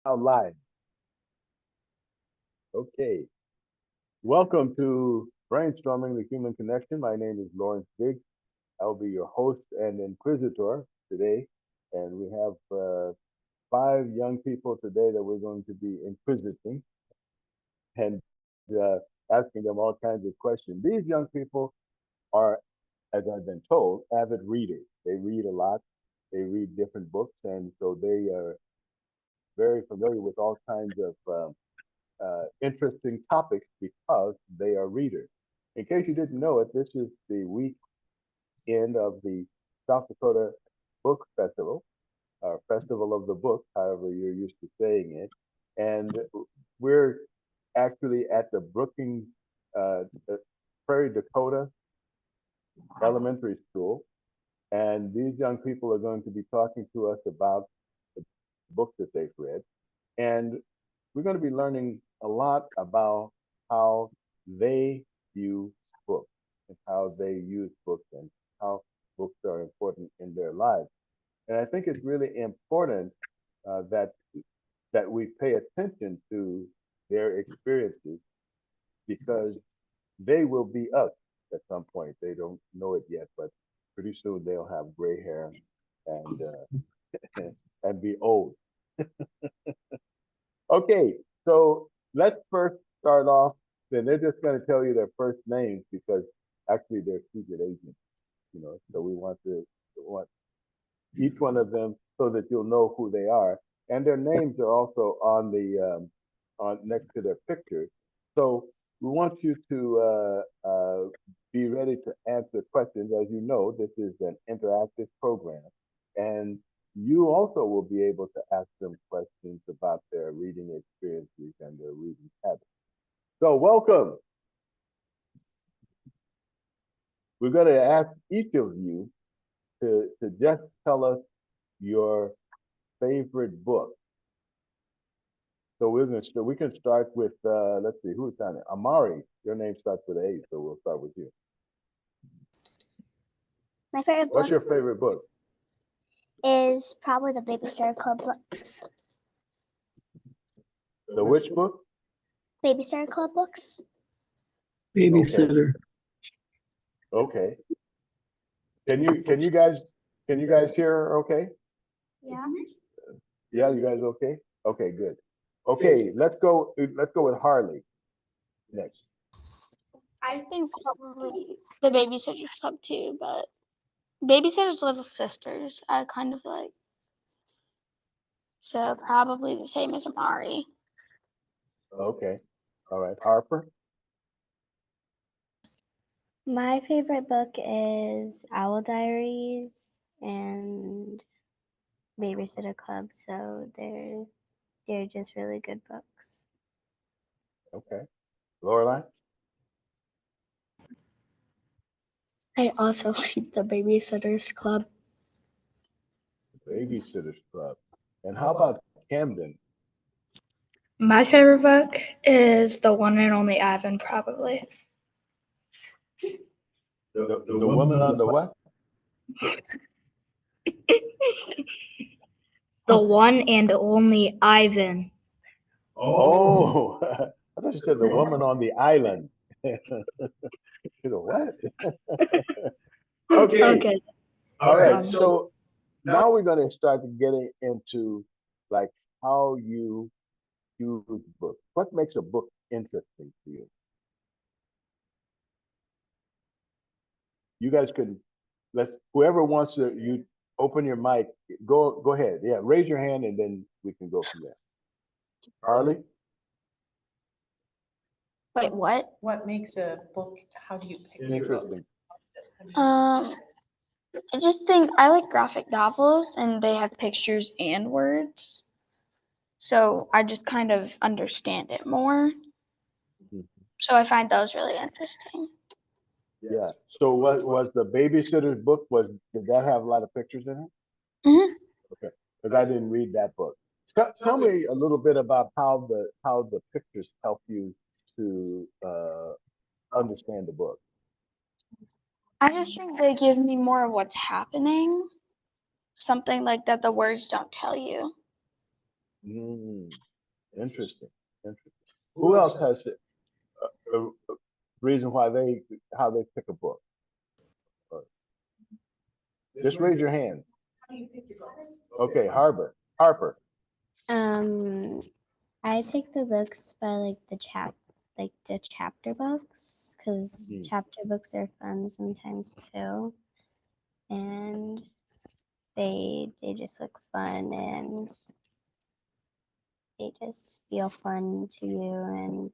Live. Okay. Welcome to Brainstorming the Human Connection. My name is Lawrence Biggs. I'll be your host and inquisitor today. And we have five young people today that we're going to be inquisiting and asking them all kinds of questions. These young people are, as I've been told, avid readers. They read a lot, they read different books, and so they are very familiar with all kinds of interesting topics because they are readers. In case you didn't know it, this is the week end of the South Dakota Book Festival, or Festival of the Book, however you're used to saying it. And we're actually at the Brookings Prairie Dakota Elementary School. And these young people are going to be talking to us about the books that they've read. And we're going to be learning a lot about how they view books and how they use books and how books are important in their lives. And I think it's really important that we pay attention to their experiences because they will be us at some point. They don't know it yet, but pretty soon they'll have gray hair and and be old. Okay, so let's first start off. Then they're just going to tell you their first names because actually they're secret agents, So we want each one of them so that you'll know who they are, and their names are also on the on next to their pictures. So we want you to be ready to answer questions. As you know, this is an interactive program, and you also will be able to ask them questions about their reading experiences and their reading habits. So welcome. We're going to ask each of you to just tell us your favorite book. So we can start with let's see who's on it. Amari, your name starts with A, so we'll start with you. My favorite What's book your favorite book? is probably the Babysitter Club books. The which book? Babysitter Club books? Okay, Babysitter. okay. Can you guys hear her? Okay. Yeah. Yeah, you guys okay? Okay, good. Okay, let's go with Harley next. I think probably the Babysitters Club too, but Babysitter's Little Sisters I kind of like. So probably the same as Amari. Okay. All right. Harper. My favorite book is Owl Diaries and Babysitter Club, so they're just really good books. Okay. Lorelai. I also like the Babysitters Club. Babysitters Club. And how about Camden? My favorite book is the one and only Ivan, probably. The woman on the what? The one and only Ivan. Oh, I thought you said the woman on the island. What? Okay. Okay. All right. Um, So now we're going to start getting into like how you use books. What makes a book interesting to you? You guys can let's whoever wants to you open your mic. Go ahead. Yeah, raise your hand and then we can go from there. Harley. Wait, what? What makes a book? How do you pick a book? Interesting. Um, I just think I like graphic novels and they have pictures and words. So I just kind of understand it more. Mhm. So I find those really interesting. Yeah. So what was the babysitter's book? Did that have a lot of pictures in it? hmm Okay. Because I didn't read that book. Tell me a little bit about how the pictures help you to understand the book. I just think they give me more of what's happening. Something like that the words don't tell you. Mm, interesting. Interesting. Who else has a reason why they how they pick a book? Or just raise your hand. Okay, Harper. Um, I take the books by like the chapter books, because Hmm. chapter books are fun sometimes too, and they just look fun and they just feel fun to you, and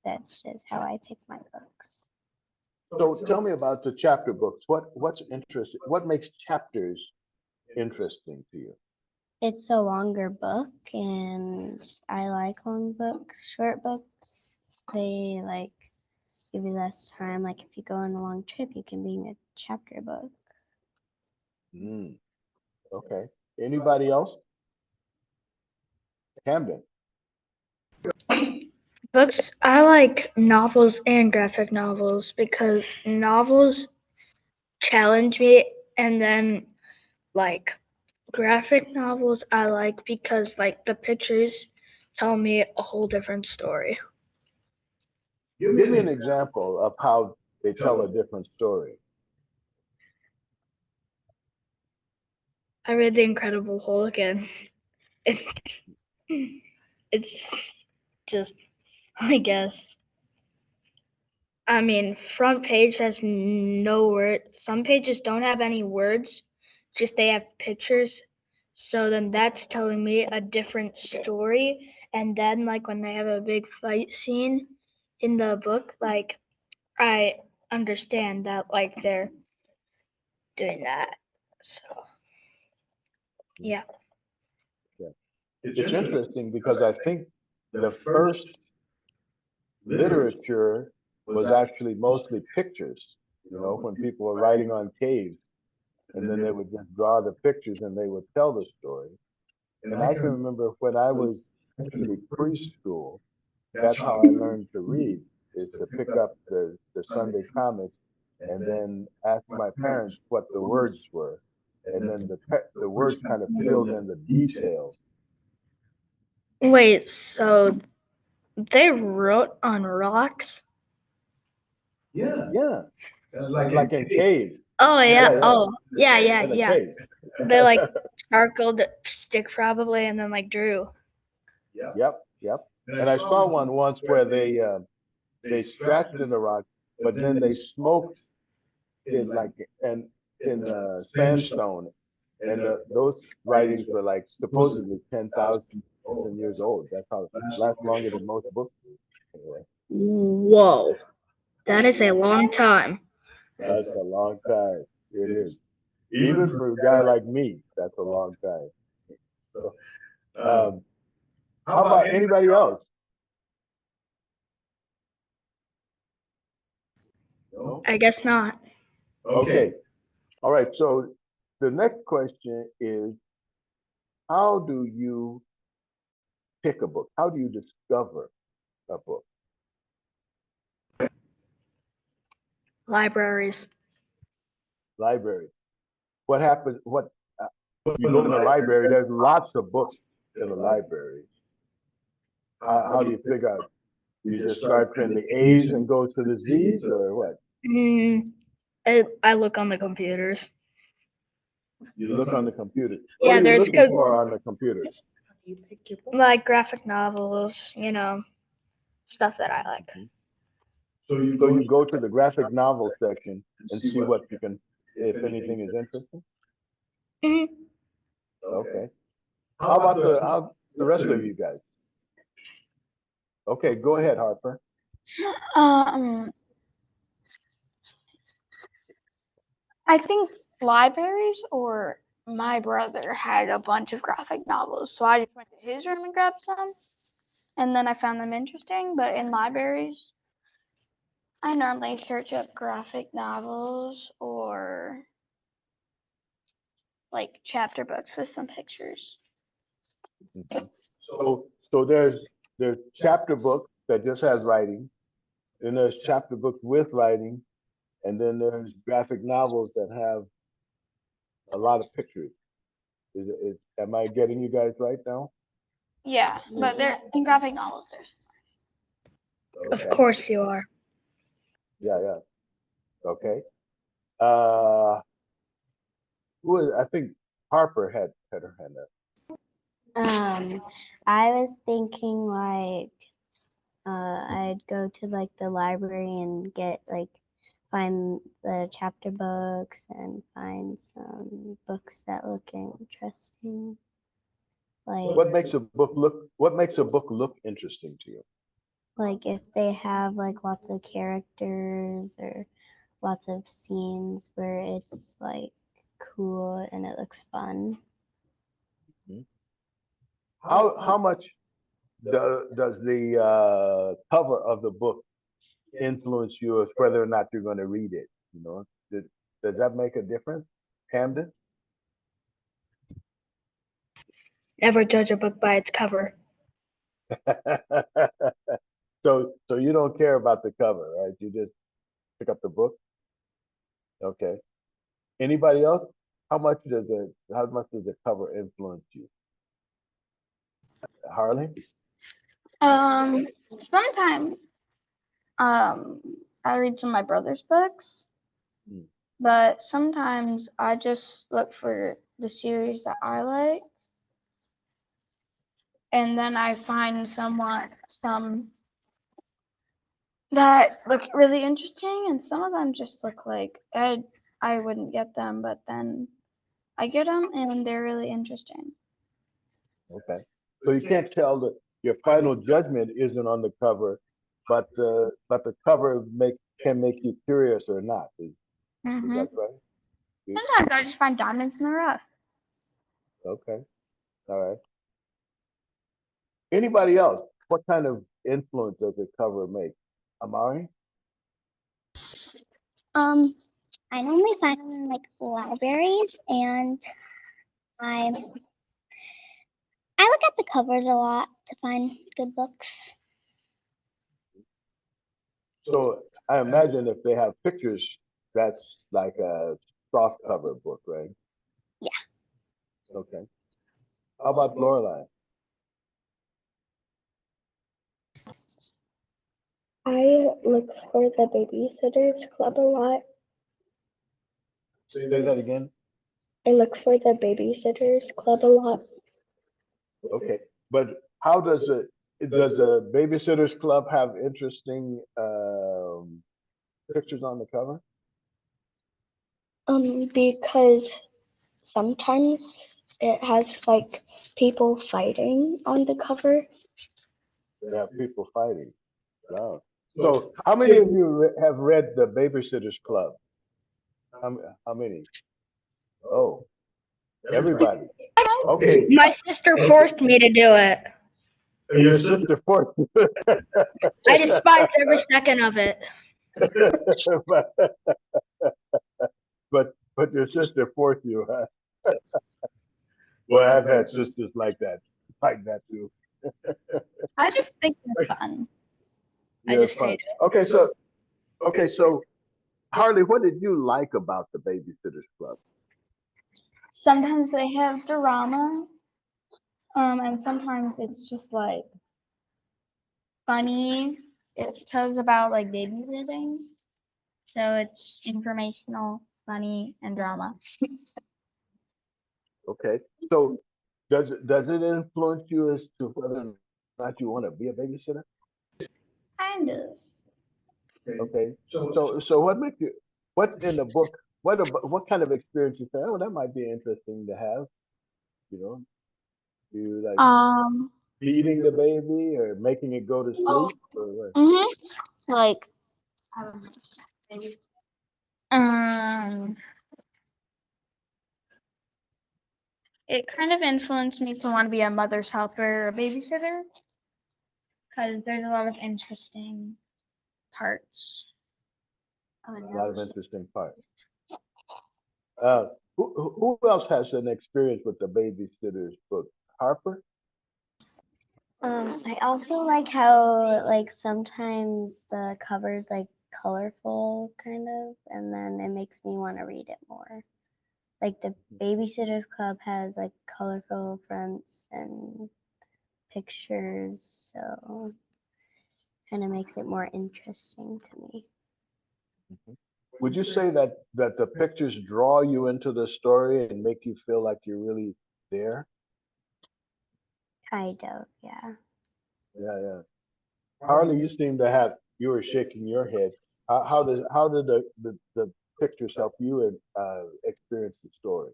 that's just how I pick my books. So tell me about the chapter books. What's interesting? What makes chapters interesting to you? It's a longer book, and I like long books. Short books, they like give you less time. Like if you go on a long trip, you can be in a chapter book. Mm, okay. Anybody else? Camden. Books, I like novels and graphic novels because novels challenge me, and then like graphic novels I like because like the pictures tell me a whole different story. Give me an example of how they tell a different story. I read The Incredible Hulk and it's just, I guess. I mean, front page has no words. Some pages don't have any words, just they have pictures. So then that's telling me a different story. And then, like, when they have a big fight scene in the book, like, I understand that, like, they're doing that. So, yeah. Yeah. It's interesting because I think the first literature was actually mostly pictures. You know, when people were writing on caves, and then they would just draw the pictures and they would tell the story. And I can remember when I was actually preschool, that's how I learned to read, is to pick up the Sunday comics and then ask my parents what the words were. And then the words kind of filled in the details. Wait, so they wrote on rocks? Yeah, like in caves. Oh, Yeah, yeah. yeah, Oh, yeah, yeah, in a yeah. cave. They like charcoal the stick probably and then like drew. Yep, yep. And I saw one once where they scratched in the rock, but then they smoked it like and in sandstone, and those writings were like supposedly 10,000 years old. That's how it lasts longer than most books. Anyway, Whoa, that is a long time. that's a long time. It is. Even for a guy like me, that's a long time. So, how about anybody else? No? I guess not. Okay. All right. So the next question is, how do you pick a book? How do you discover a book? Libraries. Library. What happens? What uh, you go in a library? There's lots of books in the library. How do you figure out? You just start from the A's and go to the Z's, or what? Mm, I look on the computers. You look on the computer. What Yeah, are you there's looking for on the computers? How do you pick your book? like graphic novels, stuff that I like. Mhm. So you go to the graphic novel section and see what you can, if anything is interesting. hmm Okay. How about the rest of you guys? Okay, go ahead, Harper. Um, I think libraries or my brother had a bunch of graphic novels, so I just went to his room and grabbed some, and then I found them interesting. But in libraries, I normally search up graphic novels or like chapter books with some pictures. Mhm. So there's chapter books that just has writing, then there's chapter books with writing, and then there's graphic novels that have a lot of pictures. Am I getting you guys right now? Yeah, but they're in graphic novels. Of Okay. course you are. Yeah, yeah. Okay. Uh, who is, I think Harper had her hand up. I was thinking like I'd go to like the library and find the chapter books and find some books that look interesting. Like What makes a book look interesting to you? like if they have like lots of characters or lots of scenes where it's like cool and it looks fun. How much does the cover of the book influence you as whether or not you're going to read it? You know, does that make a difference, Camden? Never judge a book by its cover. So you don't care about the cover, right? You just pick up the book. Okay. Anybody else? How much does the cover influence you? Harley? Um, Sometimes I read some of my brother's books, Hmm. but sometimes I just look for the series that I like, and then I find some that look really interesting, and some of them just look like I wouldn't get them, but then I get them and they're really interesting. Okay. So you can't tell that your final judgment isn't on the cover, but the cover can make you curious or not. Is Hmm. that right? You- Sometimes I just find diamonds in the rough. Okay. All right. Anybody else? What kind of influence does the cover make? Amari? I normally find them in like libraries, and I I look at the covers a lot to find good books. So I imagine if they have pictures, that's like a soft cover book, right? Yeah. Okay. How about Lorelai? I look for the Babysitters Club a lot. Say that again. I look for the Babysitters Club a lot. Okay. But how does the Babysitters Club have interesting pictures on the cover? Because sometimes it has like people fighting on the cover. They have people fighting. Wow. So how many of you have read the Babysitters Club? How many? Oh, everybody. Okay. My sister forced me to do it. Your sister forced you. I despise every second of it. but your sister forced you, huh? Well, I've had sisters like that too. I just think they're fun. I Yeah, just fun. hate it. Okay, so Harley, what did you like about the Babysitters Club? Sometimes they have drama, and sometimes it's just like funny. It tells about like babysitting, so it's informational, funny, and drama. Okay, so does it influence you as to whether or not you want to be a babysitter? Kind of. Okay, so what makes you what in the book what kind of experience you say, oh, that might be interesting to have, you know, you like Um. feeding the baby or making it go to sleep or what? Mhm. Like. I don't know. Um. It kind of influenced me to want to be a mother's helper or a babysitter because there's a lot of interesting parts of A lot of it. interesting parts. Uh, who else has an experience with the babysitters book? Harper? I also like how like sometimes the cover's like colorful kind of, and then it makes me want to read it more. Like the Babysitters Club has like colorful fronts and pictures, so kind of makes it more interesting to me. Would you say that the pictures draw you into the story and make you feel like you're really there? Kind of, yeah. Yeah, yeah. Harley, you were shaking your head. How did the pictures help you experience the story?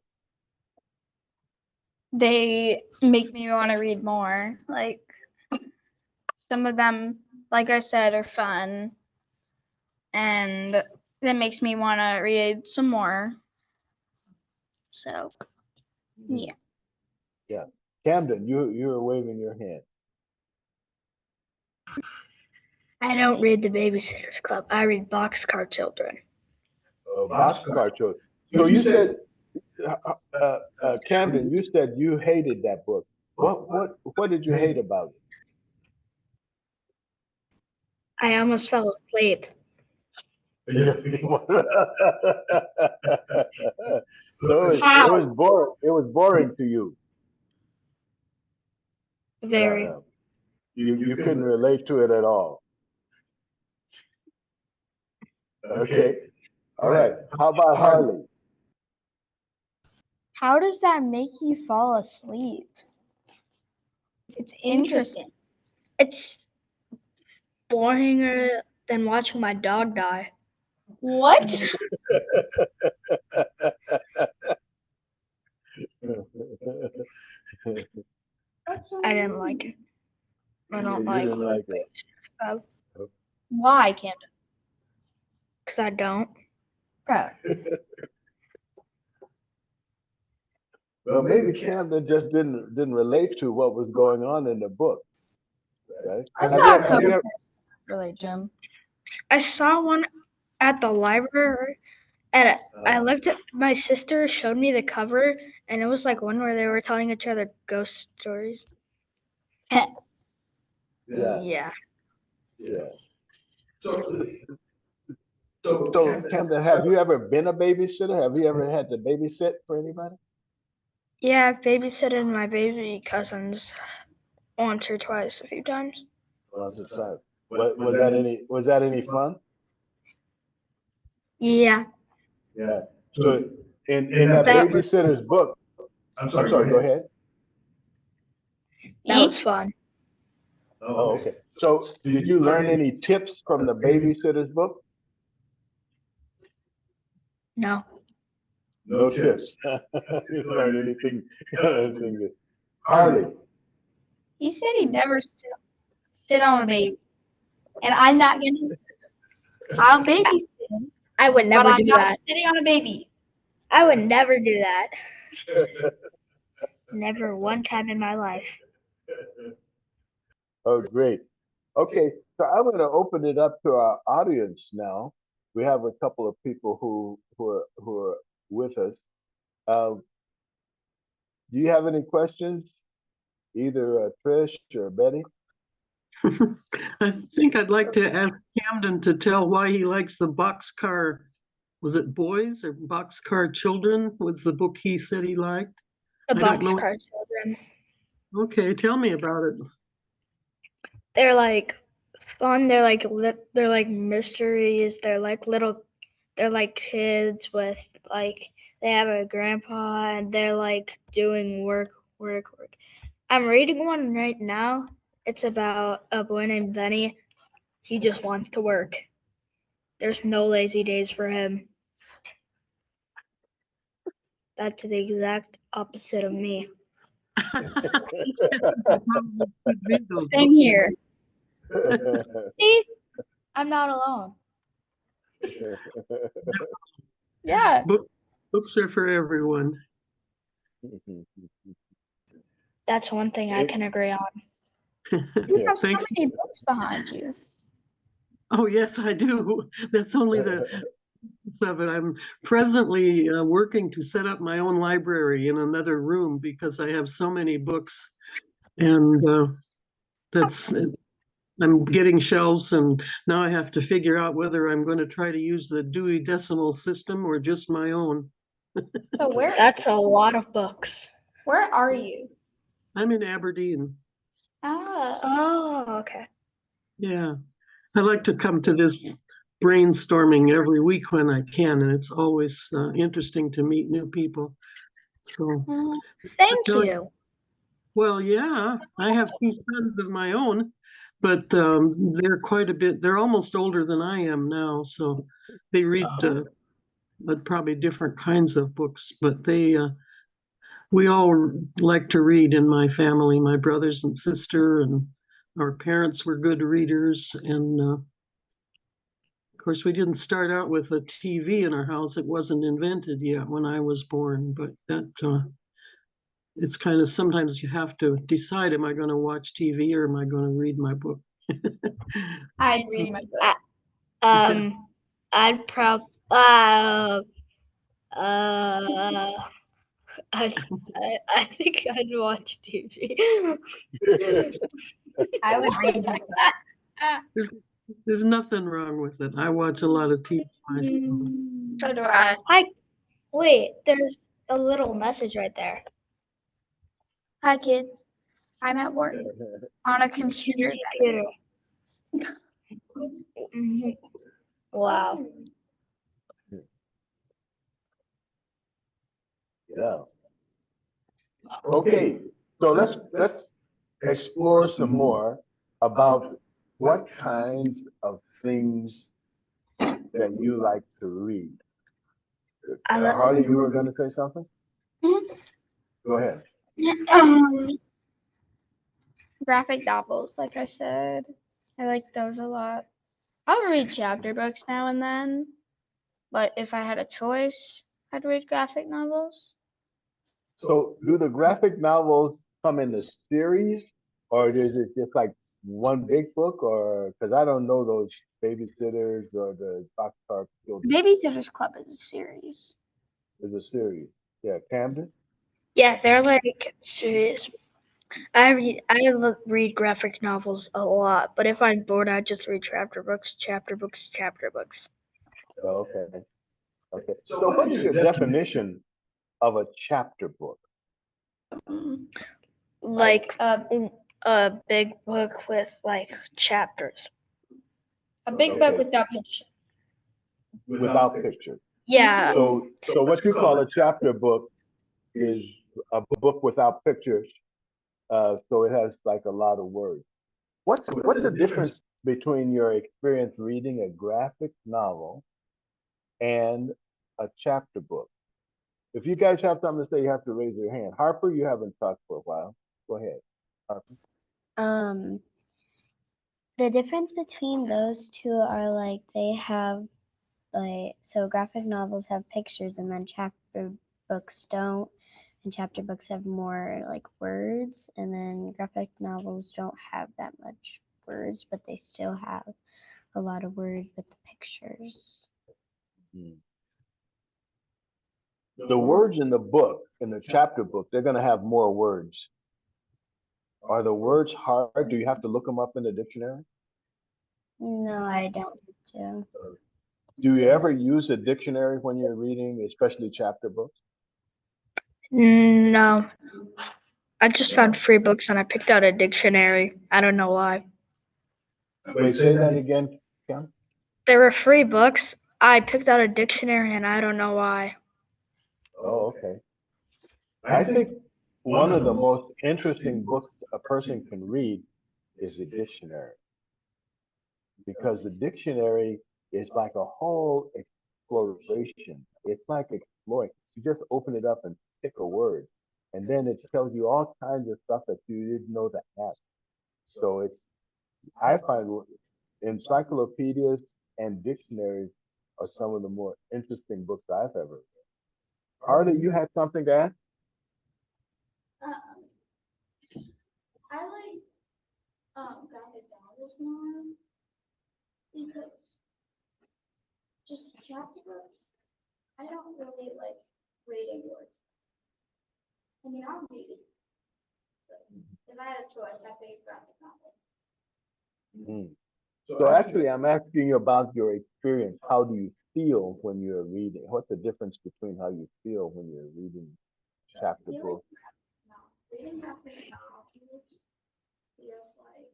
They make me want to read more. Like some of them, like I said, are fun, and that makes me want to read some more. So yeah. Yeah. Camden, you were waving your hand. I don't read the Babysitters Club. I read Boxcar Children. Boxcar Children. So you said, Camden, you said you hated that book. What did you hate about I almost fell asleep. it? So it How? was boring. It was boring to you. Very. Yeah. You couldn't relate to it at all. Okay. All right. How about Harley? How does that make you fall asleep? It's interesting. It's boringer than watching my dog die. What? I didn't like it. I don't You like didn't like it. Why, Camden? because I don't. Bro. Well, maybe Camden just didn't relate to what was going on in the book. Right? I Have saw you, a have couple you ever, really, Jim. I saw one at the library, and I looked at my sister showed me the cover, and it was like one where they were telling each other ghost stories. yeah, Yeah. yeah. So Camden, have you ever been a babysitter? Have you ever had to babysit for anybody? Yeah, I've babysitted my baby cousins once or twice, a few times. Once or twice. Was that any fun? Yeah. Yeah. So in that That was babysitter's book, I'm sorry, go ahead. that was fun. Oh, okay. So did you learn any tips from the babysitter's book? No. No tips. You didn't learn anything. Anything good. Harley. He said he'd never sit on a baby. And I'm not gonna I'll babysit him, I would but never I'm do not that. sitting on a baby. I would never do that. Never one time in my life. Oh, great. Okay, so I'm going to open it up to our audience now. We have a couple of people who are with us. Do you have any questions, either Trish or Betty? I think I'd like to ask Camden to tell why he likes the boxcar. Was it boys or boxcar children? Was the book he said he liked? The I don't know. Boxcar Children. Okay, tell me about it. They're like fun. They're like mysteries. They're like kids with like they have a grandpa and they're like doing work. I'm reading one right now. It's about a boy named Benny. He just wants to work. There's no lazy days for him. That's the exact opposite of me. Same here. See? I'm not alone. Yeah. Books are for everyone. That's one thing I can agree on. You have so Thanks. many books behind you. Oh, yes, I do. That's only the of it. I'm presently working to set up my own library in another room because I have so many books, and that's I'm getting shelves, and now I have to figure out whether I'm going to try to use the Dewey Decimal System or just my own. So That's a lot of books. where are you? I'm in Aberdeen. Oh, okay. Yeah. I like to come to this brainstorming every week when I can, and it's always interesting to meet new people. So, Thank tell you, you. well, yeah, I have two sons of my own, but they're quite a bit, they're almost older than I am now. So they read but probably different kinds of books, but we all like to read in my family, my brothers and sister, and our parents were good readers. And of course, we didn't start out with a TV in our house. It wasn't invented yet when I was born, but that it's kind of sometimes you have to decide, am I going to watch TV or am I going to read my book? I'd read my book. I'd prob I think I'd watch TV. I would read my book. there's, there's nothing wrong with it. I watch a lot of TV myself. So do I. Wait, there's a little message right there. Hi, kids. I'm at work on a computer. Computer. Mhm. Wow. Yeah. Okay. So let's explore some more about what kinds of things that you like to read. Harley, you were going to say something? Mhm. Go ahead. Um, graphic novels, like I said. I like those a lot. I'll read chapter books now and then, but if I had a choice, I'd read graphic novels. So, do the graphic novels come in a series, or is it just like one big book? Or because I don't know those babysitters or the Boxcar Children. Babysitter's Club is a series. There's a series. Yeah, Camden. Yeah, they're like serious. I read graphic novels a lot, but if I'm bored, I just read chapter books, chapter books, chapter books. Oh, okay. Okay. So, what is your definition of a chapter book? Like a big book with like chapters. A big Okay. book without pictures. Without pictures. Yeah, So what you call a chapter book is a book without pictures. So it has like a lot of words. What's the difference between your experience reading a graphic novel and a chapter book? If you guys have something to say, you have to raise your hand. Harper, you haven't talked for a while. Go ahead, Harper. Um, the difference between those two are like they have like so graphic novels have pictures and then chapter books don't, and chapter books have more like words, and then graphic novels don't have that much words, but they still have a lot of words with the pictures. The words in the book, in the chapter book, they're going to have more words. Are the words hard? Do you have to look them up in the dictionary? No, I don't have to. Do you ever use a dictionary when you're reading, especially chapter books? no. I just found free books and I picked out a dictionary. I don't know why. Wait, say that again, Kim. There were free books. I picked out a dictionary and I don't know why. Oh, okay. I think one of the most interesting books a person can read is a dictionary, because the dictionary is like a whole exploration. It's like exploring. You just open it up and pick a word, and then it tells you all kinds of stuff that you didn't know to ask. So I find encyclopedias and dictionaries are some of the more interesting books I've ever read. Harley, you had something to ask? I like graphic novels more because just chapter books, I don't really like reading words. I mean, I'll read it, but if I had a choice, I'd pick a graphic novel. Mm. So actually, I'm asking you about your experience. How do you feel when you're reading? What's the difference between how you feel when you're reading chapter books? Reading graphic novels feels like.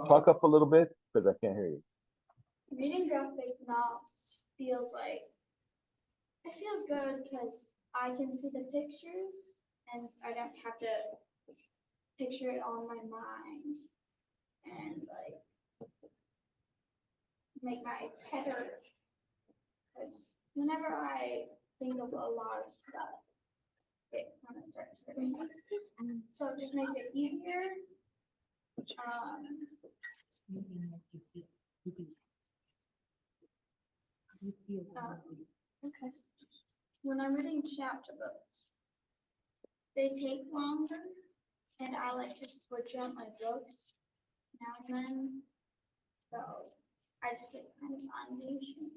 Talk up a little bit because I can't hear you. Reading graphic novels feels like it feels good because I can see the pictures and I don't have to picture it on my mind and like make my head hurt. Because whenever I think of a lot of stuff, it kind of starts hurting. So it just makes it easier. Okay. When I'm reading chapter books, they take longer, and I like to switch up my books now and then. So I just get kind of impatient.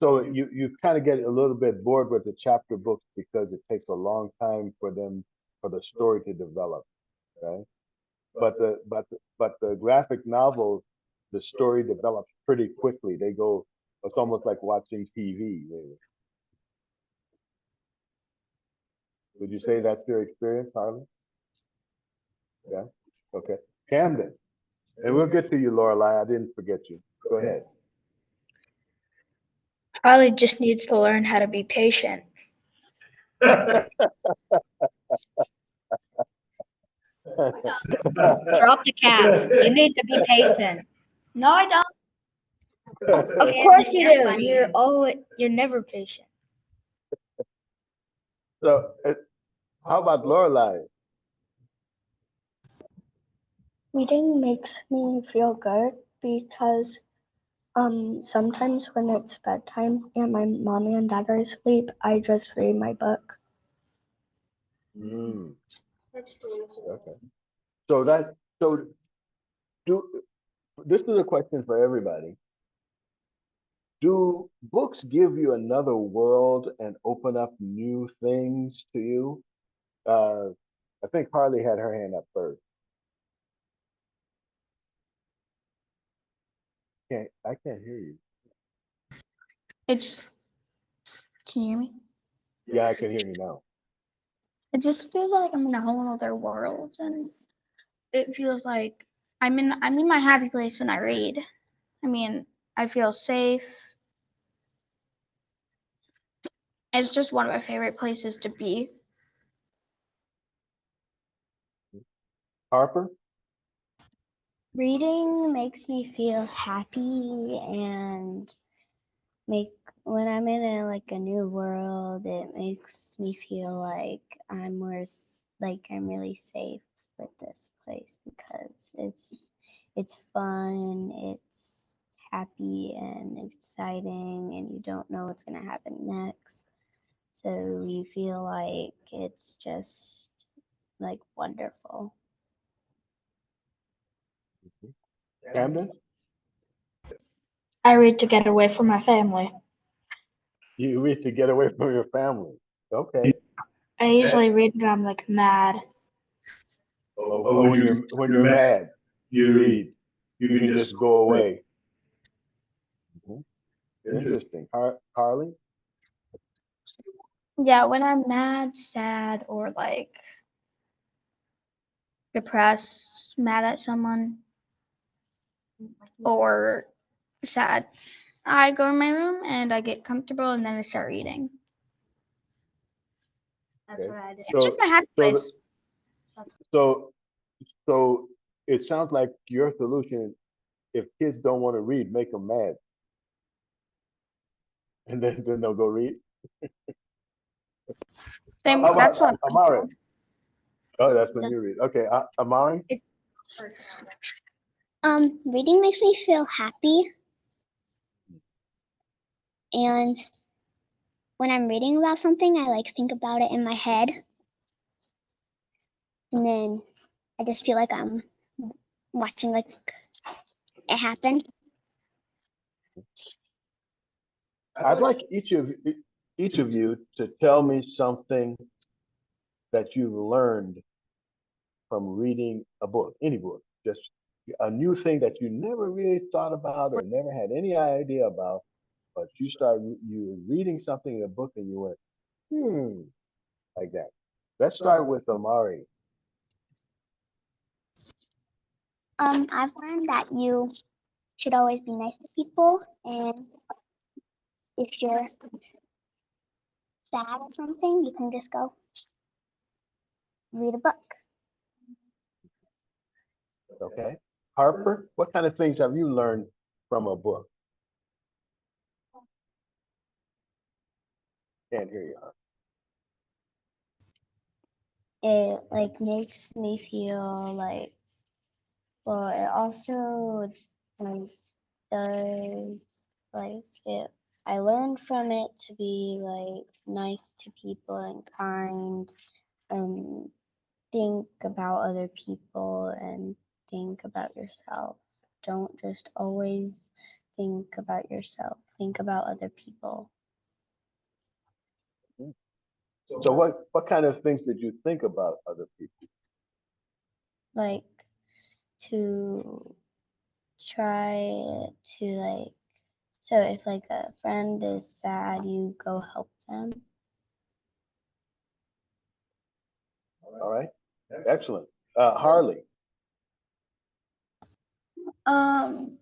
So you kind of get a little bit bored with the chapter books because it takes a long time for the story to develop, right? But the graphic novels, the story develops pretty quickly. They go, it's almost like watching TV, really. Would you say that's your experience, Harlan? Yeah. Okay. Camden, and we'll get to you, Lorelai. I didn't forget you. Go ahead. Harley just needs to learn how to be patient. Drop the cap. You need to be patient. No, I don't. Of course you do. You're never patient. So, how about Lorelai? Reading makes me feel good because sometimes when it's bedtime and my mommy and dad are asleep, I just read my book. Mm, okay. So that so do this is a question for everybody. Do books give you another world and open up new things to you? I think Harley had her hand up first. I can't hear you. It's. Can you hear me? Yeah, I can hear you now. It just feels like I'm in a whole other world, and it feels like I'm in my happy place when I read. I mean, I feel safe. It's just one of my favorite places to be. Harper? Reading makes me feel happy and make when I'm in like a new world, it makes me feel like like I'm really safe with this place because it's fun, it's happy and exciting, and you don't know what's gonna happen next. So you feel like it's just like wonderful. Camden? I read to get away from my family. You read to get away from your family. Okay. I usually read when I'm like mad. Oh, when you're mad, you read. You can just go away. Mhm. Interesting. Harley? Yeah, when I'm mad, sad, or like depressed, mad at someone, or sad, I go in my room and I get comfortable and then I start reading. That's Okay. what I do. It's just So my happy so place. so so it sounds like your solution, if kids don't want to read, make them mad. And then they'll go read. Same. How That's about what. Amari? Oh, that's when you read. Okay, Amari? Reading makes me feel happy, and when I'm reading about something, I like think about it in my head, and then I just feel like I'm watching like it happen. I'd like each of you to tell me something that you've learned from reading a book, any book, just a new thing that you never really thought about or never had any idea about, but you were reading something in a book and you went, like that. Let's start with Amari. I've learned that you should always be nice to people, and if you're sad or something, you can just go read a book. Okay. Harper, what kind of things have you learned from a book? Can't hear you. It like makes me feel like, well, it also does like it. I learned from it to be like nice to people and kind and think about other people and think about yourself. Don't just always think about yourself. Think about other people. So what kind of things did you think about other people? Like to try to like, so if like a friend is sad, you go help them. All right. Excellent. Harley. Um,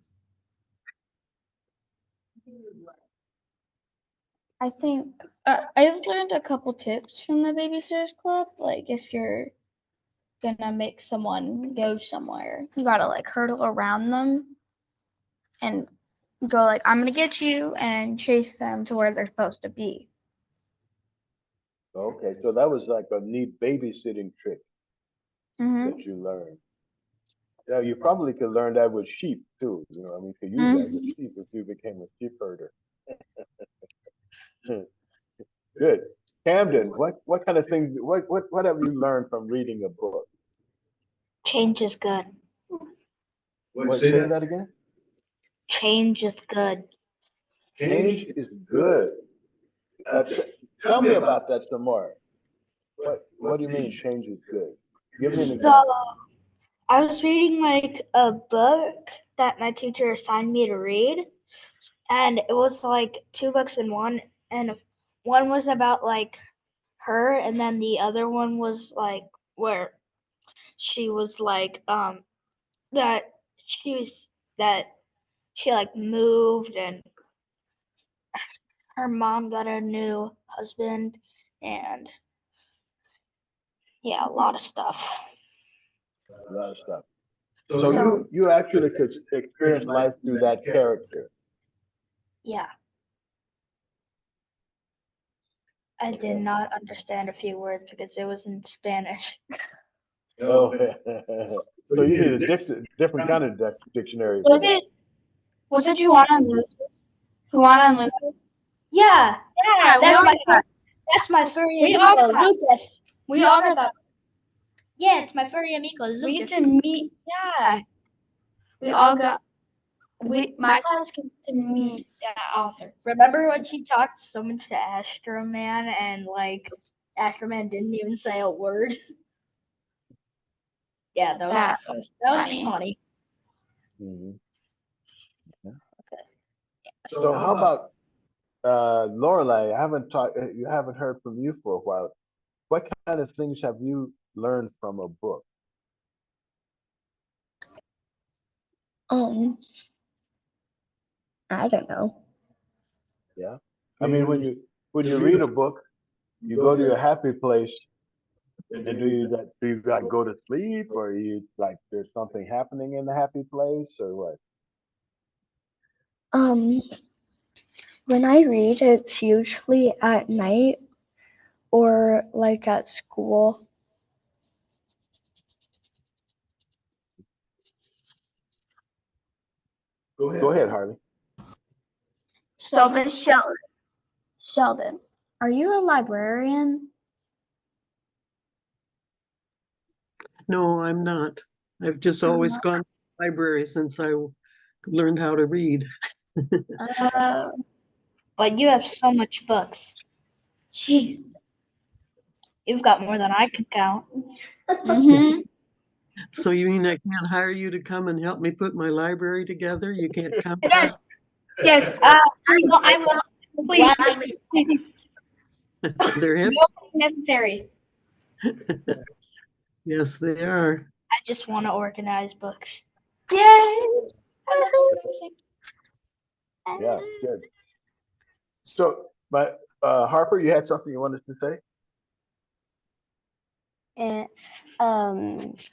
I think I've learned a couple tips from the Babysitters Club. Like if you're gonna make someone go somewhere, you gotta like hurdle around them and go like, I'm gonna get you, and chase them to where they're supposed to be. Okay, so that was like a neat babysitting trick Mm-hmm. that you learned. Yeah, you probably could learn that with sheep too. You know, I mean, you could use that with sheep if you became a sheep herder. Good. Camden, what kind of things? What have you learned from reading a book? Change is good. What? Say that again. Change is good. Change is good. Tell me about that some more. What do you mean change is good? Give me an So example. I was reading like a book that my teacher assigned me to read, and it was like two books in one, and one was about like her, and then the other one was like where she was like that she was that she like moved and her mom got a new husband and yeah, a lot of stuff. A lot of stuff. So So you actually could experience life through that character. yeah, I did not understand a few words because it was in Spanish. Oh, so you need a different kind of dictionary for Was that. it Juana and Lucas? Juana and Lucas? Yeah, Yeah, that's my furry we all amigo got Lucas. we all got that. Yeah, it's my furry amigo We get Lucas. to meet. Yeah, we all got. My class gets to meet that author. Remember when she talked so much to Astro Man and like Astro Man didn't even say a word? Yeah, That was that was funny. funny. Mhm. So how about Lorelai? I haven't talked. You haven't heard from you for a while. What kind of things have you learned from a book? Um, I don't know. Yeah. I mean, when you read a book, you go to your happy place, and do you like go to sleep, or you like there's something happening in the happy place, or what? Um, when I read, it's usually at night or like at school. Go ahead, Harley. So Miss Sheldon, are you a librarian? No, I'm not. I've just always gone to the library since I learned how to read. But you have so much books. Jeez, you've got more than I could count. Mm-hmm. So you mean I can't hire you to come and help me put my library together? You can't come Yes, back? yes. I will. Please, please. They're heavy. Necessary. Yes, they are. I just want to organize books. Yay! Yeah, good. So, but Harper, you had something you wanted to say? And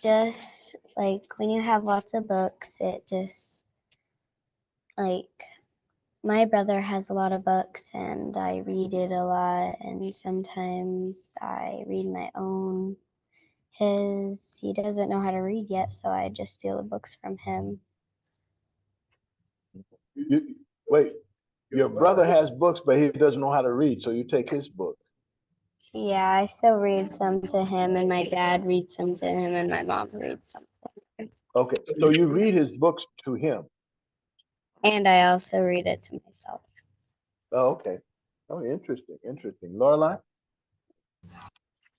just like when you have lots of books, it just like my brother has a lot of books and I read it a lot, and sometimes I read my own. He doesn't know how to read yet, so I just steal the books from him. You, wait, your brother has books, but he doesn't know how to read, so you take his book. Yeah, I still read some to him, and my dad reads some to him, and my mom reads some. Okay, so you read his books to him. And I also read it to myself. Oh, okay. Oh, interesting, interesting. Lorelai?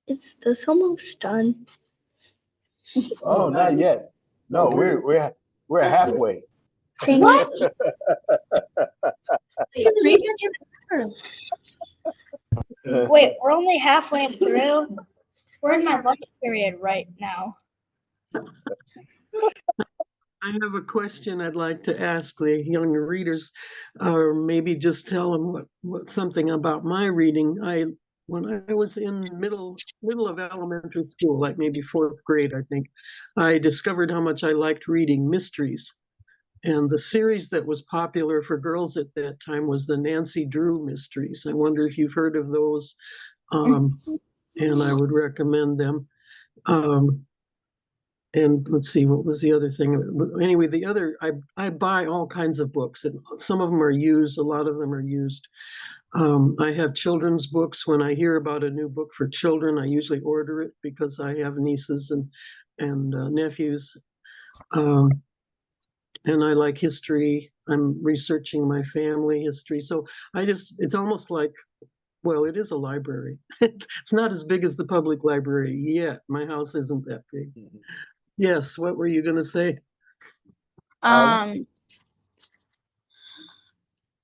Is this almost done? Oh, not yet. No, we're halfway. What? Read your answer. Wait, we're only halfway through. We're in my lunch period right now. I have a question I'd like to ask the younger readers, or maybe just tell them what something about my reading. When I was in middle of elementary school, like maybe fourth grade, I think, I discovered how much I liked reading mysteries. And the series that was popular for girls at that time was the Nancy Drew mysteries. I wonder if you've heard of those, and I would recommend them. And let's see, what was the other thing? Anyway, I buy all kinds of books, and some of them are used, a lot of them are used. I have children's books. When I hear about a new book for children, I usually order it because I have nieces and nephews. And I like history. I'm researching my family history. So it's almost like, well, it is a library. It's not as big as the public library yet. My house isn't that big. Yes, what were you going to say?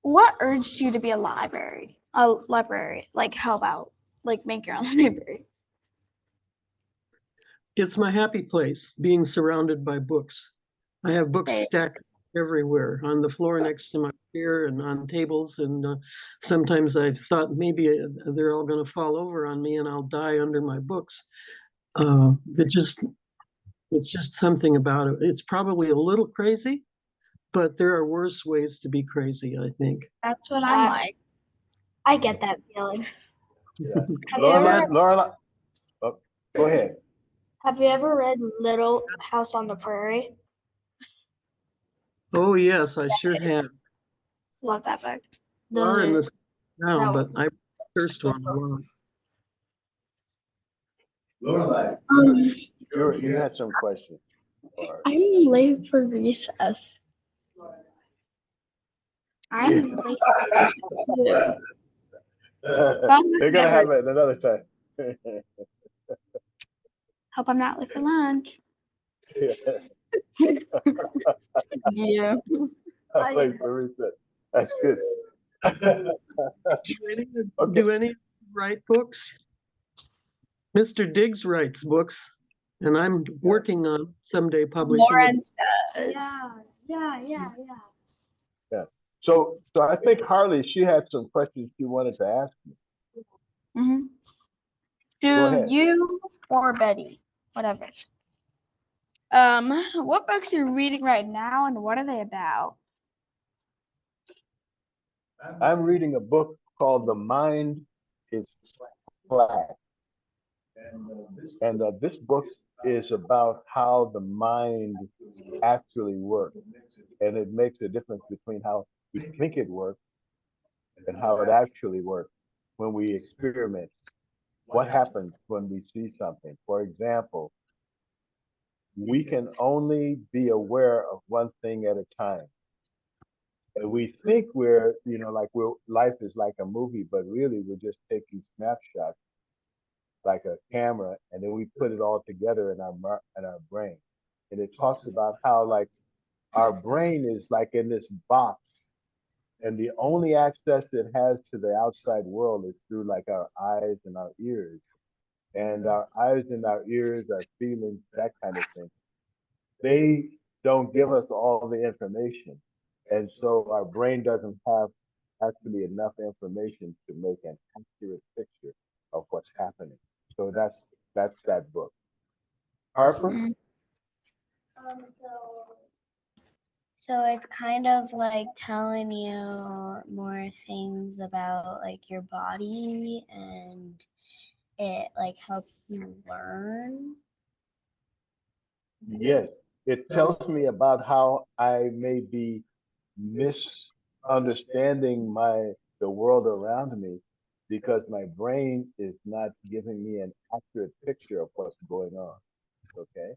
What urged you to be a library? A library, like help out, like make your own library. It's my happy place, being surrounded by books. I have books stacked everywhere, on the floor next to my chair and on tables. And sometimes I've thought maybe they're all going to fall over on me and I'll die under my books. It's just something about it. It's probably a little crazy, but there are worse ways to be crazy, I think. That's what I'm like. I get that feeling. Yeah. Have you ever Lorelai, oh, go ahead. read Little House on the Prairie? Oh, yes, I sure have. Love that book. We are in this now, No. but I first one a lot. Lorelai, you had some questions. I'm late for recess. I'm late. They're gonna have it another time. Hope I'm not late for lunch. Yeah. Wait for reset. That's good. Do any write books? Mr. Diggs writes books, and I'm working on someday publishing. Lauren does. Yeah. So I think Harley, she had some questions she wanted to ask me. Mm-hmm. Go ahead. You or Betty, whatever. What books are you reading right now, and what are they about? I'm reading a book called The Mind is Flat. And this book is about how the mind actually works. And it makes a difference between how we think it works and how it actually works when we experiment. What happens when we see something? For example, we can only be aware of one thing at a time. And we think life is like a movie, but really we're just taking snapshots like a camera, and then we put it all together in our brain. And it talks about how like our brain is like in this box, and the only access it has to the outside world is through like our eyes and our ears. And our eyes and our ears, our feelings, that kind of thing. They don't give us all the information. And so our brain doesn't have actually enough information to make an accurate picture of what's happening. So that's that book. Harper? Mm. So it's kind of like telling you more things about like your body, and it like helps you learn. Yes. It tells me about how I may be misunderstanding the world around me because my brain is not giving me an accurate picture of what's going on. Okay.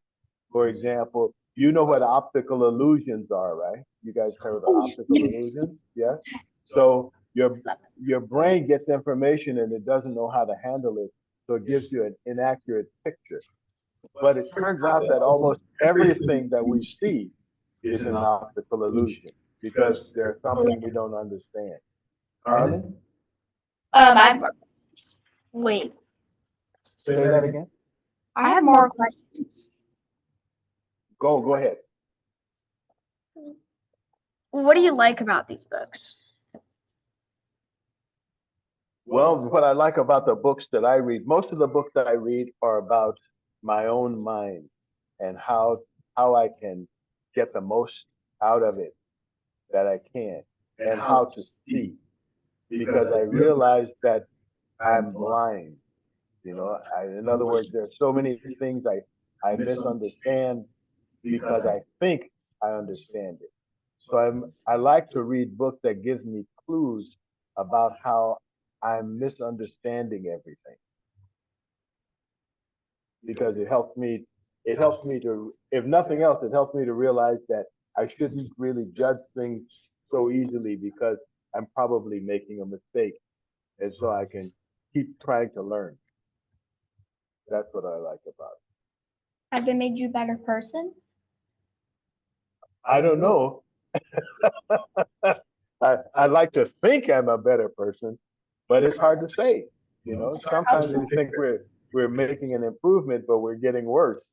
For example, you know what optical illusions are, right? You guys heard of optical illusions? Yeah. So your brain gets information and it doesn't know how to handle it, so it gives you an inaccurate picture. But it turns out that almost everything that we see is an optical illusion because there's something we don't understand. Carmen, I wait. say that again. I have more questions. Go ahead. What do you like about these books? Well, what I like about the books that I read, most of the books that I read are about my own mind and how I can get the most out of it that I can and how to see because I realize that I'm blind. In other words, there's so many things I misunderstand because I think I understand it. So I like to read books that gives me clues about how I'm misunderstanding everything because it helps me to, if nothing else, it helps me to realize that I shouldn't really judge things so easily because I'm probably making a mistake. And so I can keep trying to learn. That's what I like about it. Have they made you a better person? I don't know. I like to think I'm a better person, but it's hard to say. Sometimes we think we're making an improvement, but we're getting worse.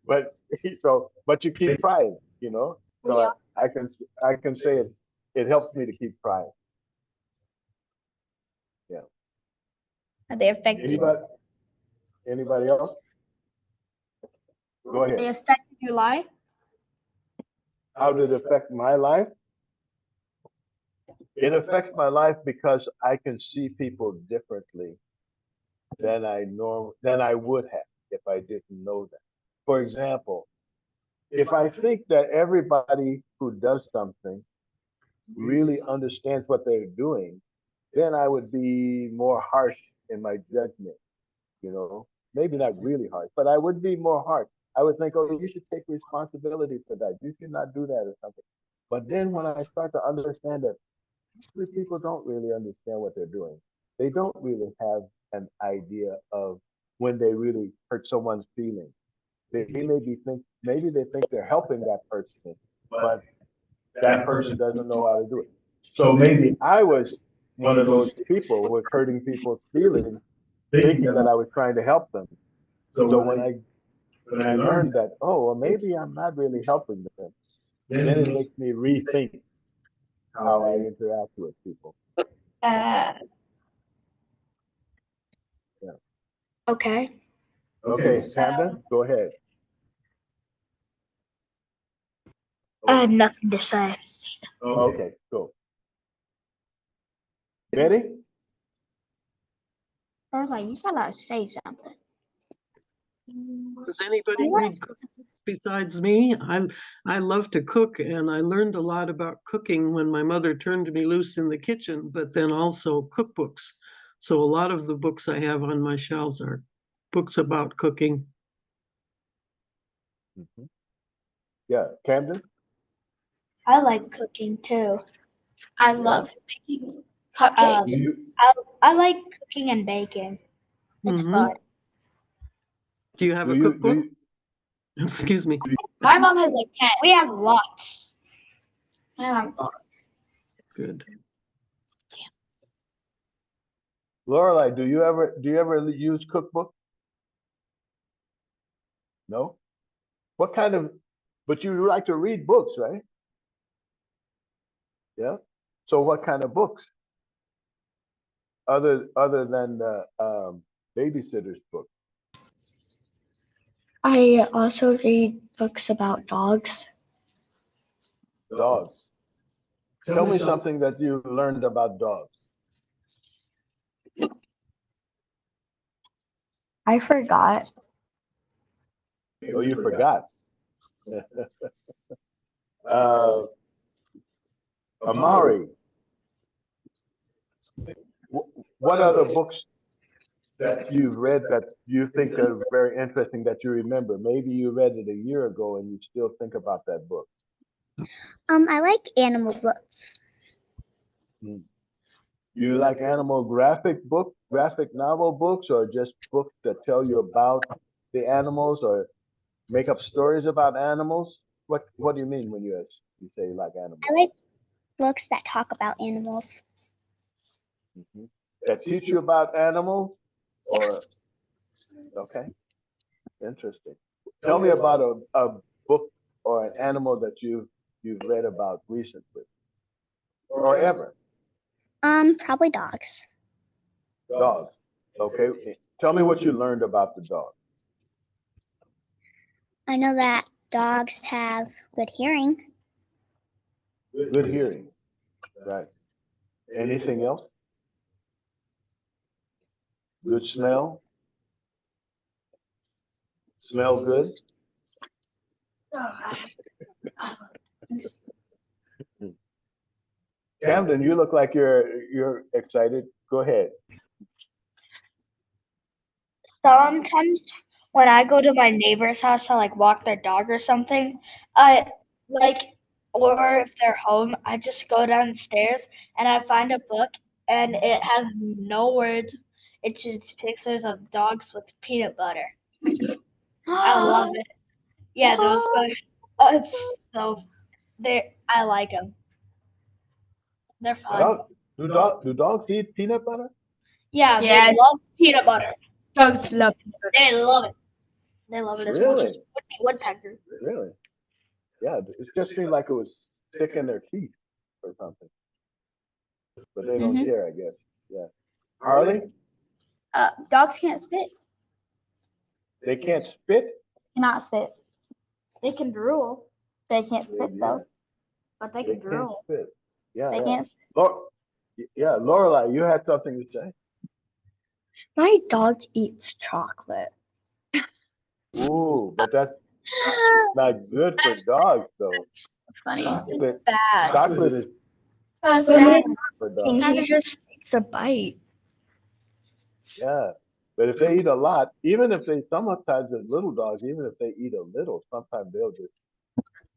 but but you keep trying. So I can say it helps me to keep trying. Yeah. Have they affected Anybody else? Go they ahead. affected your life? How did it affect my life? It affects my life because I can see people differently than I would have if I didn't know that. For example, if I think that everybody who does something really understands what they're doing, then I would be more harsh in my judgment, you know. Maybe not really harsh, but I would be more harsh. I would think, oh, you should take responsibility for that. You should not do that or something. But then when I start to understand that people don't really understand what they're doing, they don't really have an idea of when they really hurt someone's feelings. They maybe they think they're helping that person, but that person doesn't know how to do it. So maybe I was one of those people with hurting people's feelings, thinking that I was trying to help them. So when I learned that, oh, well, maybe I'm not really helping them, then it makes me rethink how I interact with people. Uh, Yeah. okay. Okay, Camden, go ahead. I have nothing to say. Okay, go. Betty? I was like, you gotta say something. Does anybody read cookbooks besides me? I love to cook, and I learned a lot about cooking when my mother turned me loose in the kitchen, but then also cookbooks. So a lot of the books I have on my shelves are books about cooking. Mhm. Yeah, Camden? I like cooking too. I Yeah. love making Cupcakes. You, I like cooking and baking. It's fun. Do you have do a you, do cookbook? you, Excuse me. My mom has like 10. We have lots. Yeah. Good. Lorelai, do you ever use cookbook? No? What kind of But you like to read books, right? Yeah. So what kind of books other than the babysitter's book? I also read books about dogs. Dogs. Tell me something that you learned about dogs. I forgot. Oh, you forgot. uh, Amari, what other books that you've read that you think are very interesting that you remember? Maybe you read it a year ago and you still think about that book. I like animal books. Hmm. You like animal graphic novel books, or just books that tell you about the animals, or make up stories about animals? What do you mean when you say you like animals? I like books that talk about animals. Hmm. That teach you about animals, Yeah. or okay, interesting. Tell me about a book or an animal that you've read about recently or ever. Probably dogs. Dogs. Okay. Tell me what you learned about the dog. I know that dogs have good hearing. Good hearing. Right. Anything else? Good smell. Smell good. Camden, you look like you're excited. Go ahead. Sometimes when I go to my neighbor's house to like walk their dog or something, I like, or if they're home, I just go downstairs and I find a book and it has no words. It's just pictures of dogs with peanut butter. I love it. Yeah, those books. It's so I like them. They're fun. Do dogs eat peanut butter? Yeah, they Yes. love peanut butter. Dogs love peanut. They love it. They love it as much as Really? woodpecker. Really? Yeah. It just seemed like it was thick in their teeth or something, but they don't Mhm. care, I guess. Yeah. Harley, Dogs can't spit. they can't spit. Cannot spit. They can drool, They can't Yeah, spit though. but they they can can't drool. spit. Yeah, They yeah. can't. Yeah, Lorelai, you had something to say. My dog eats chocolate. Ooh, but that's not good for dogs, though. Funny. Chocolate, Bad. chocolate is But bad for when dogs. he just takes a bite. Yeah. But if they eat a lot, even if they sometimes as little dogs, even if they eat a little, sometimes they'll just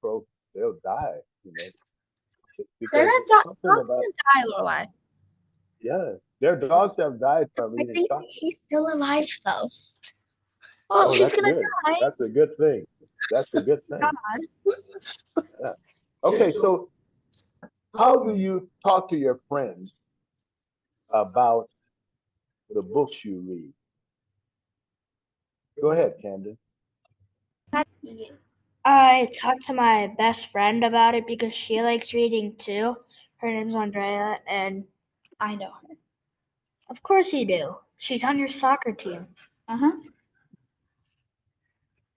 pro they'll die, They're because gonna it's die. something Dog's about gonna die, Lorelai. yeah. Their dogs have died from I eating think chocolate. he's still alive though. Well, Oh, she's that's gonna good. die. That's a good thing. That's a good thing. Yeah. Okay, so how do you talk to your friends about the books you read? Go ahead, Camden. I talked to my best friend about it because she likes reading too. Her name's Andrea, and I know her. Of course you do. She's on your soccer team. Uh-huh.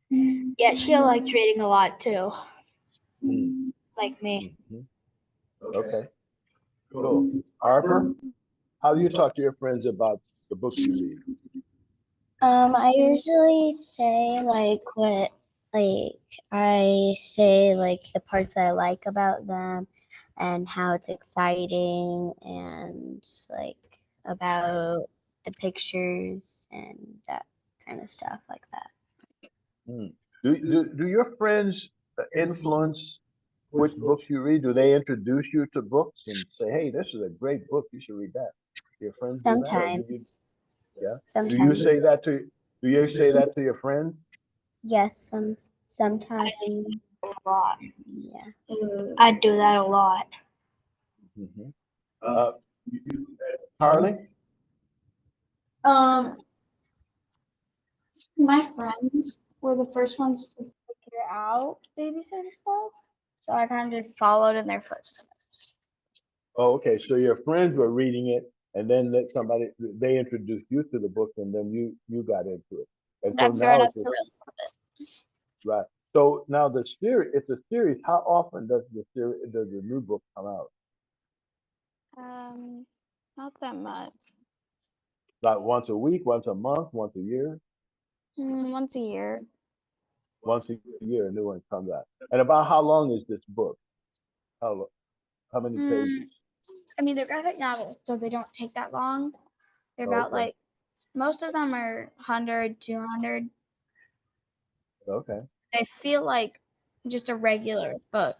Yeah, she likes reading a lot too, Mm, like me. mhm. Okay, cool. Harper, how do you talk to your friends about the books you read? I usually say like I say like the parts I like about them and how it's exciting and like about the pictures and that kind of stuff like that. Mm. Do your friends influence which books you read? Do they introduce you to books and say, "Hey, this is a great book. You should read that"? Your friends do that, or do you? Sometimes. Yeah. Do you Sometimes. say that to? Do you say that to your friends? Yes, I sometimes. do a lot. Yeah. I do that a lot. Hmm. Uh, Harley. Um, my friends were the first ones to figure out Babysitter's Club, so I kind of just followed in their footsteps. Oh, okay. So your friends were reading it, and then they introduced you to the book, and then you got into it. And so I've grown now up it's a, to really love it. right. So now the series, it's a series. How often does the new book come out? Not that much. Like once a week, once a month, once a year? Once a year. Once a year, a new one comes out. And about how long is this book? How many Mm, pages? I mean, they're graphic novels, so they don't take that long. They're about Okay. like, most of them are 100, 200. Okay. They feel like just a regular book.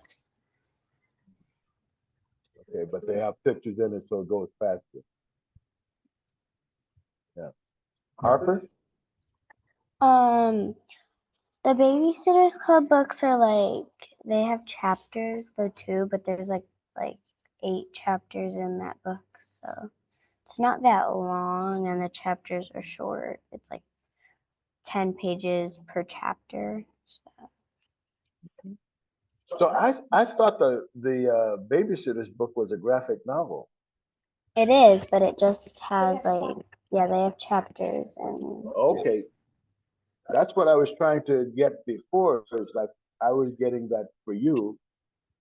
Okay. But they have pictures in it, so it goes faster. Yeah. Harper? Um, the Babysitters Club books are like they have chapters though too, but there's like 8 chapters in that book, so it's not that long, and the chapters are short. It's like 10 pages per chapter. So. So I thought the babysitter's book was a graphic novel. It is, but it just has like yeah, they have chapters and Okay, that's what I was trying to get before. It's like I was getting that for you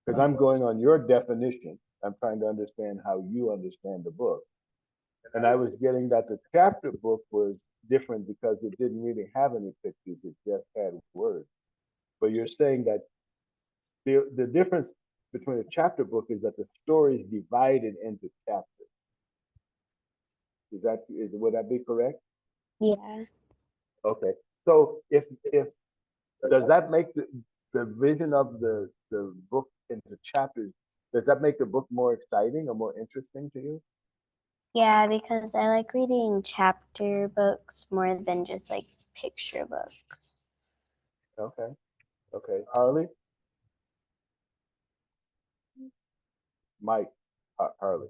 because I'm going on your definition. I'm trying to understand how you understand the book, and I was getting that the chapter book was different because it didn't really have any pictures; it just had words. But you're saying that the difference between a chapter book is that the story is divided into chapters. Would that be correct? yeah. Okay. So if does that make the vision of the book into chapters, does that make the book more exciting or more interesting to you? Yeah, because I like reading chapter books more than just like picture books. Okay. Okay. Harley? Mike, Harley.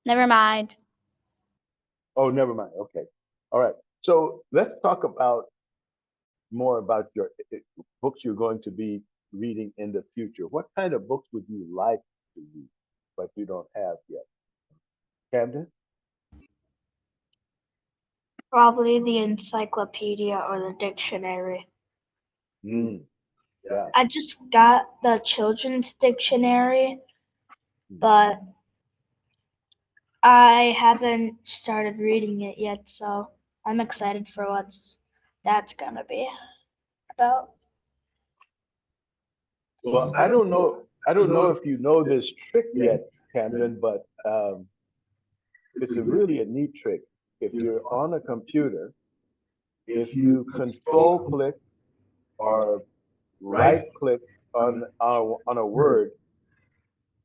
Never mind. Oh, never mind. Okay. All right. So let's talk about more about your books you're going to be reading in the future. What kind of books would you like to read, but you don't have yet? Camden? Probably the encyclopedia or the dictionary. Mm, yeah. I just got the children's dictionary, but I haven't started reading it yet, so I'm excited for that's gonna be about. Well, I don't know. I don't know if you know this trick yet, Camden, but it's a really a neat trick. If you're on a computer, if you control click or right click on a word,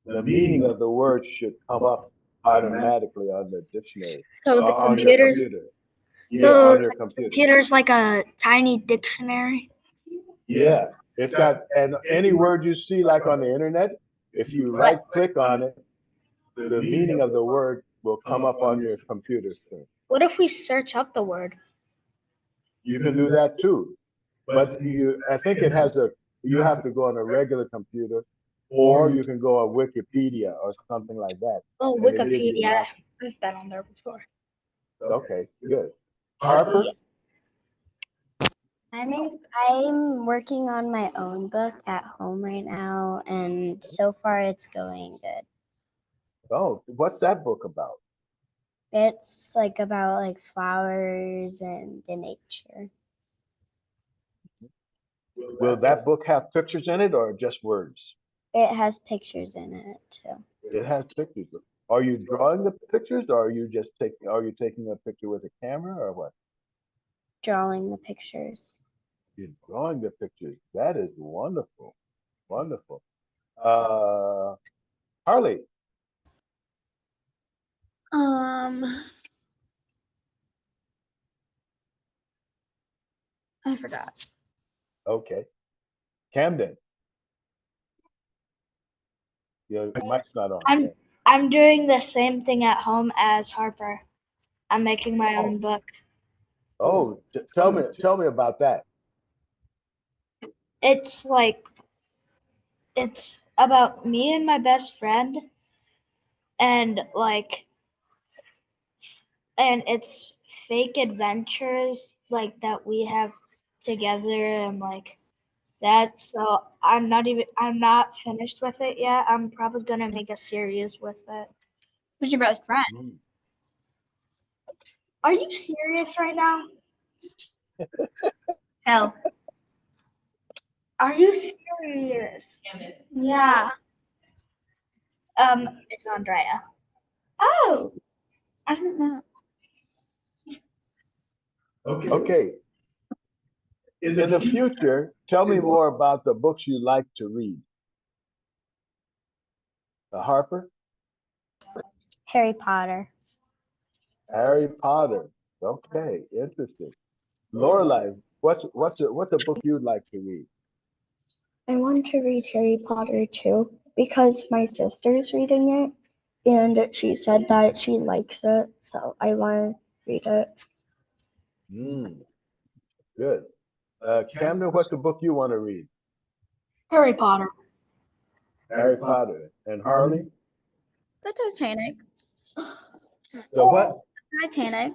the meaning of the word should come up automatically on the dictionary So the on your computers, computer. Yeah, so on the your computer. computer's like a tiny dictionary. Yeah, it's got and any word you see like on the internet, if you right click on it, the meaning of the word will come up on your computer screen. What if we search up the word? You can do that too, but I think it has you have to go on a regular computer, or you can go on Wikipedia or something like that, Oh, and it gives you Wikipedia. lots. I've been on there before. Okay, good. Harper. I'm working on my own book at home right now, and so far it's going good. Oh, what's that book about? It's like about like flowers and the nature. Will that book have pictures in it or just words? It has pictures in it too. It has pictures. Are you drawing the pictures, or are you just taking? Are you taking a picture with a camera, or what? Drawing the pictures. You're drawing the pictures. That is wonderful, wonderful. Uh, Harley. Um, I forgot. Okay. Camden. Your mic's not on. I'm I'm doing the same thing at home as Harper. I'm making my Oh, own book. Oh, tell me about that. It's like it's about me and my best friend, and it's fake adventures like that we have together and like that. So I'm not finished with it yet. I'm probably gonna make a series with it. Who's your best friend? Mm. Are you serious right now? Tell. Are you serious? Yeah. It's Andrea. Oh, I didn't know. Okay, in the future, tell me more about the books you like to read. Harper, Harry Potter. Harry Potter. Okay, interesting. Lorelai, what's a book you'd like to read? I want to read Harry Potter too because my sister's reading it and she said that she likes it, so I want to read it. Mm, good. Camden, what's the book you want to read? Harry Potter. Harry Potter. And Harley? The Titanic. The what? Titanic.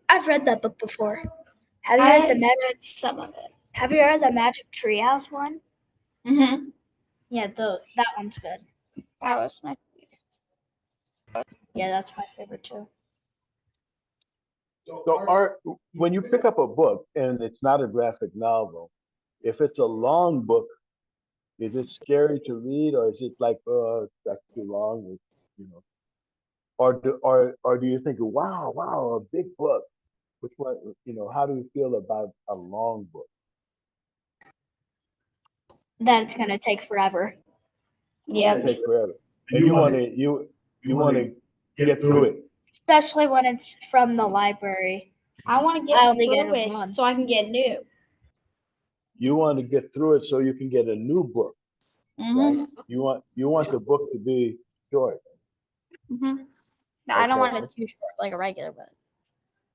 I've read that book before. Have you I read the Magic? read some of it. Have you read the Magic Treehouse one? Mm-hmm. Yeah, that one's good. That was my. Yeah, that's my favorite too. So when you pick up a book and it's not a graphic novel, if it's a long book, is it scary to read or is it like, oh, that's too long, you know? Or do you think, wow, a big book? Which one, how do you feel about a long book? That it's gonna take forever. It takes forever. And you want to get through it. Especially when it's from the library. I want to I get only get through a it month. so I can get new. You want to get through it so you can get a new book, right? Mm-hmm. You want the book to be short. Mm-hmm. I don't Okay. want it too short, like a regular book.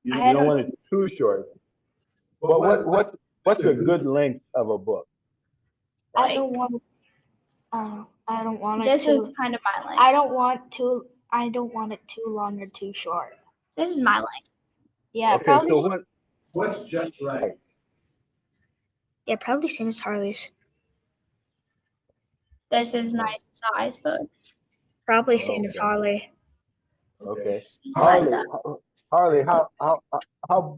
You don't want it too short. But what's a good length of a book? I don't want. I don't want it This too. is kind of my length. I don't want it too long or too short. This is my length. Yeah, Okay, probably. so what's just right? Yeah, probably same as Harley's. This is my size book. Probably same as Okay. Harley. Okay. My Harley, size. Harley, how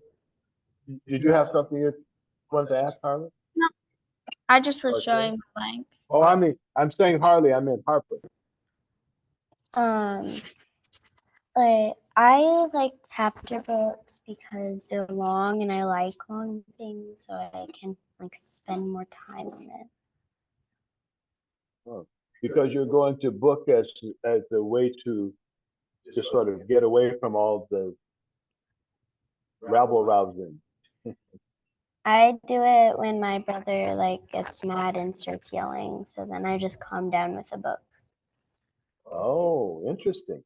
did you have something you wanted to ask Harley? No, I just was Okay. showing my length. Oh, I'm saying Harley, I meant Harper. Um, like I like chapter books because they're long and I like long things, so I can like spend more time on it. Oh, because you're going to book as a way to just sort of get away from all the rabble rousing. I do it when my brother like gets mad and starts yelling, so then I just calm down with a book. Oh, interesting.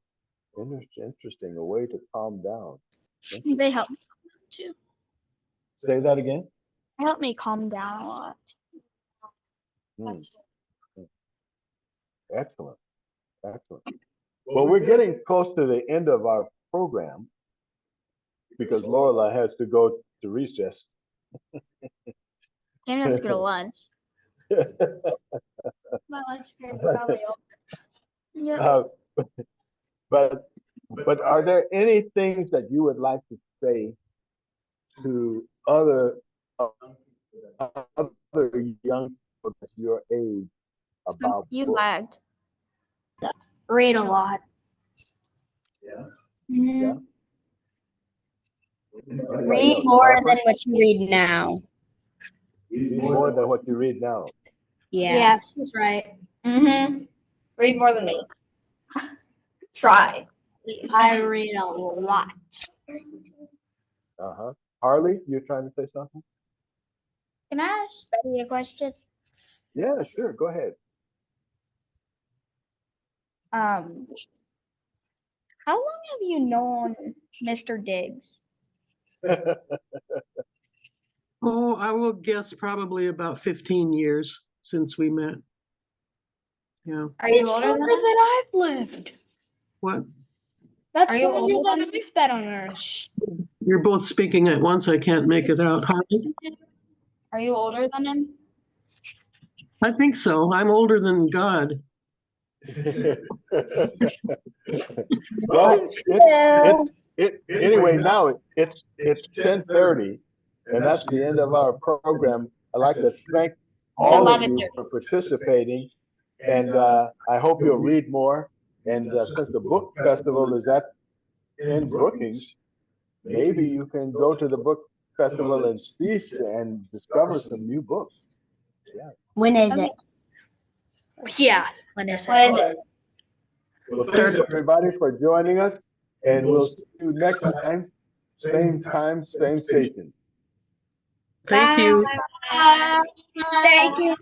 Interesting. A way to calm down. They help me too. Say that again. They help me calm down a lot. Hmm. Excellent. Excellent. Well, we're getting close to the end of our program because Lorela has to go to recess. Can't just go to lunch. My lunch period is probably over. Yeah. uh, but are there any things that you would like to say to other young people at your age about You books? lagged. Read a lot. Yeah. Mm-hmm. Anybody Read else? more Harper? than what you read now. Read more than what you read now. Yeah, she's right. Mm-hmm. Read more than me. Try. I read a lot. Uh-huh. Harley, you're trying to say something? Can I ask Betty a question? Yeah, sure. Go ahead. How long have you known Mr. Diggs? Oh, I will guess probably about 15 years since we met. Yeah. Are you It's older longer than than him? I've lived. What? That's Are you longer older than than him? I've been on Earth. You're both speaking at once. I can't make it out. Hi. Are you older than him? I think so. I'm older than God. Well, anyway, now it's 10:30, and that's the end of our program. I'd like to thank all of you for participating, and I hope you'll read more. And since the book festival is in Brookings, maybe you can go to the book festival and see and discover some new books. When is it? Yeah, when is What it? is it? Well, thanks everybody for joining us, and we'll see you next time, same station. Thank you. Bye. Thank you.